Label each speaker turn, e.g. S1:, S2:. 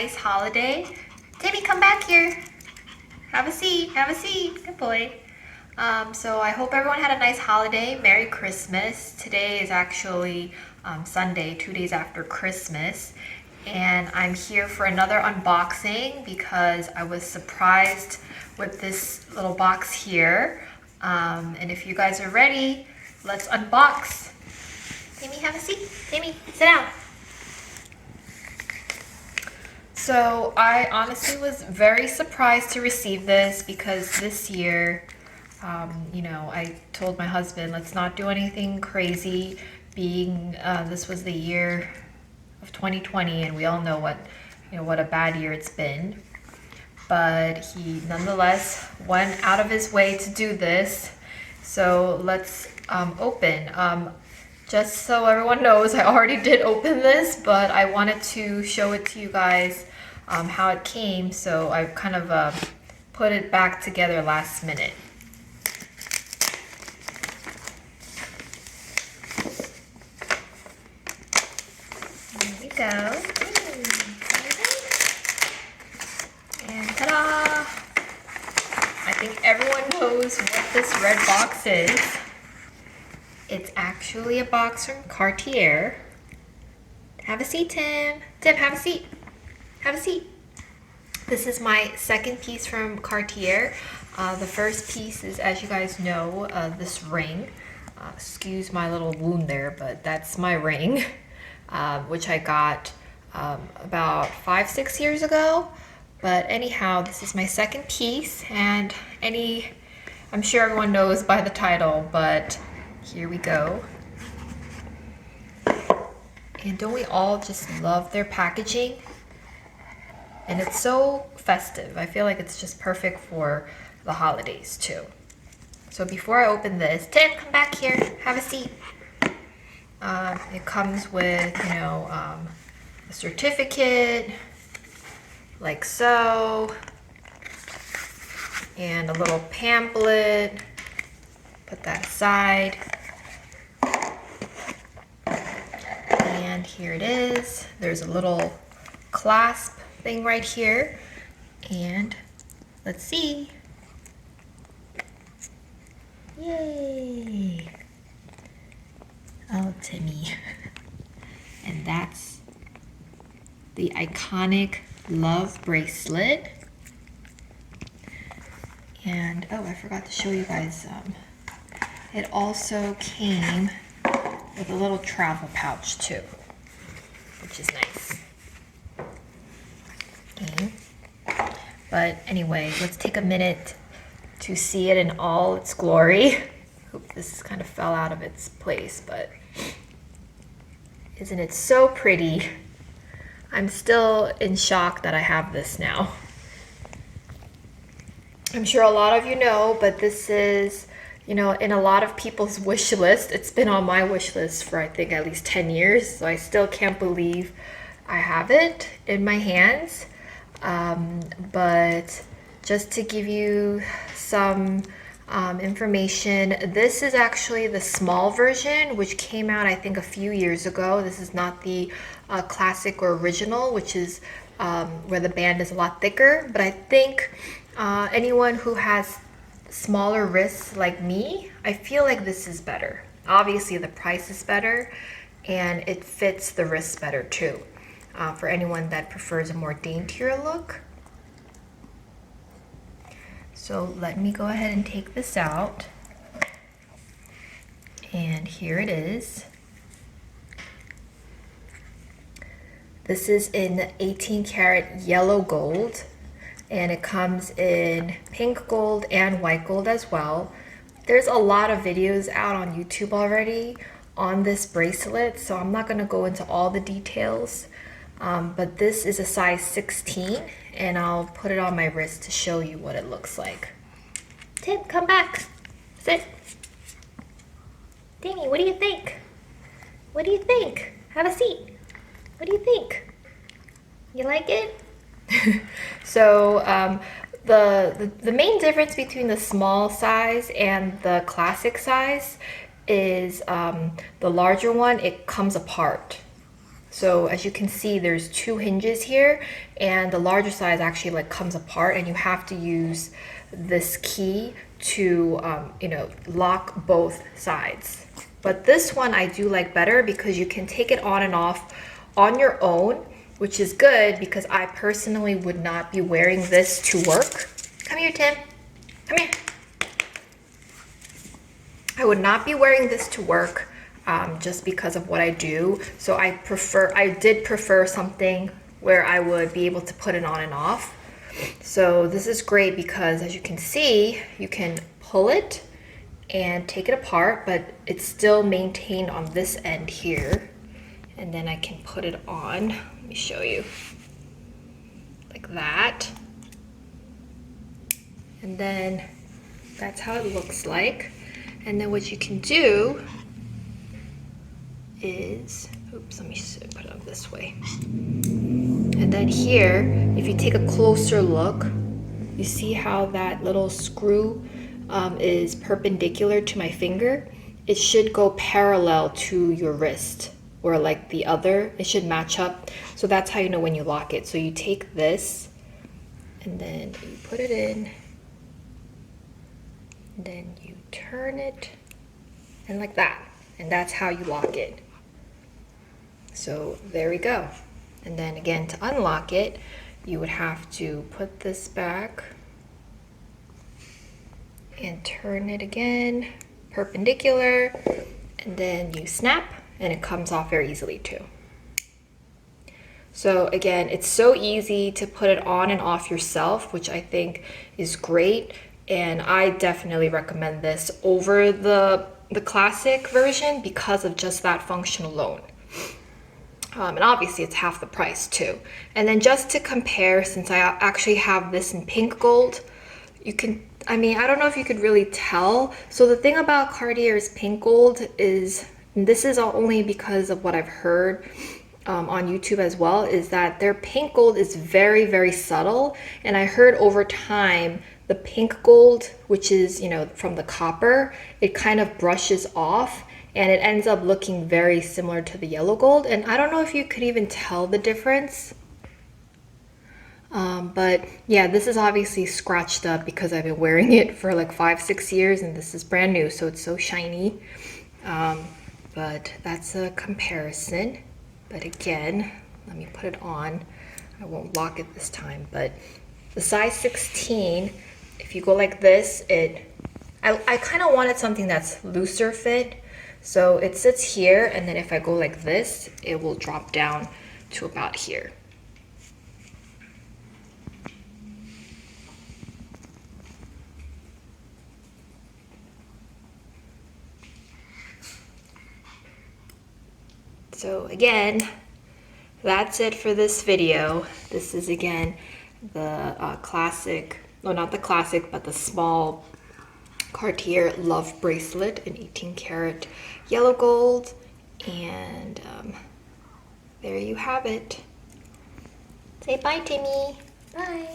S1: nice holiday. Timmy, come back here. Have a seat. Have a seat. Good boy. So I hope everyone had a nice holiday. Merry Christmas. Today is actually Sunday, 2 days after Christmas. And I'm here for another unboxing because I was surprised with this little box here. And if you guys are ready, let's unbox. Timmy, have a seat. Timmy, sit down. So I honestly was very surprised to receive this because this year, I told my husband, let's not do anything crazy, being this was the year of 2020, and we all know what a bad year it's been. But he nonetheless went out of his way to do this. So let's open. Just so everyone knows, I already did open this, but I wanted to show it to you guys how it came. So I kind of put it back together last minute. There we go. And ta-da! I think everyone knows what this red box is. It's actually a box from Cartier. Have a seat, Tim. Tim, have a seat. Have a seat. This is my second piece from Cartier. The first piece is, as you guys know, this ring. Excuse my little wound there, but that's my ring, which I got about 5-6 years ago. But anyhow, this is my second piece, and I'm sure everyone knows by the title, but here we go. And don't we all just love their packaging? And it's so festive. I feel like it's just perfect for the holidays too. So before I open this, Tim, come back here, have a seat. It comes with, a certificate, like so, and a little pamphlet. Put that aside. And here it is. There's a little clasp thing right here. And let's see. Yay! Oh, Timmy. And that's the iconic Love Bracelet. And oh, I forgot to show you guys. It also came with a little travel pouch too, which is nice. Okay. But anyway, let's take a minute to see it in all its glory. Hope this kind of fell out of its place, but isn't it so pretty? I'm still in shock that I have this now. I'm sure a lot of you know, but this is, in a lot of people's wish list. It's been on my wish list for I think at least 10 years, so I still can't believe I have it in my hands. But just to give you some information, this is actually the small version, which came out I think a few years ago. This is not the classic or original, which is where the band is a lot thicker. But I think anyone who has smaller wrists like me, I feel like this is better. Obviously the price is better and it fits the wrists better too, for anyone that prefers a more daintier look. So let me go ahead and take this out. And here it is. This is in 18 karat yellow gold, and it comes in pink gold and white gold as well. There's a lot of videos out on YouTube already on this bracelet, so I'm not going to go into all the details. But this is a size 16, and I'll put it on my wrist to show you what it looks like. Tim, come back. Sit. Danny, what do you think? What do you think? Have a seat. What do you think? You like it? So the main difference between the small size and the classic size is the larger one, it comes apart. So as you can see, there's 2 hinges here, and the larger size actually like comes apart, and you have to use this key to lock both sides. But this one I do like better because you can take it on and off on your own, which is good because I personally would not be wearing this to work. Come here, Tim. Come here. I would not be wearing this to work just because of what I do. So I did prefer something where I would be able to put it on and off. So this is great because as you can see, you can pull it and take it apart, but it's still maintained on this end here. And then I can put it on. Let me show you. Like that. And then that's how it looks like. And then what you can do is, oops, let me put it up this way. And then here, if you take a closer look, you see how that little screw is perpendicular to my finger. It should go parallel to your wrist, or like the other, it should match up. So that's how you know when you lock it. So you take this and then you put it in, and then you turn it, and like that. And that's how you lock it. So there we go. And then again, to unlock it, you would have to put this back and turn it again, perpendicular, and then you snap, and it comes off very easily too. So again, it's so easy to put it on and off yourself, which I think is great. And I definitely recommend this over the classic version because of just that function alone. And obviously it's half the price too. And then just to compare, since I actually have this in pink gold, you can, I don't know if you could really tell. So the thing about Cartier's pink gold is, and this is only because of what I've heard on YouTube as well, is that their pink gold is very, very subtle. And I heard over time, the pink gold, which is, from the copper, it kind of brushes off and it ends up looking very similar to the yellow gold. And I don't know if you could even tell the difference. But yeah, this is obviously scratched up because I've been wearing it for like 5-6 years, and this is brand new, so it's so shiny. But that's a comparison. But again, let me put it on. I won't lock it this time, but the size 16, if you go like this, I kind of wanted something that's looser fit. So it sits here, and then if I go like this, it will drop down to about here. So again, that's it for this video. This is again the classic, no, not the classic, but the small Cartier Love Bracelet in 18 karat yellow gold. And there you have it. Say bye, Timmy. Bye.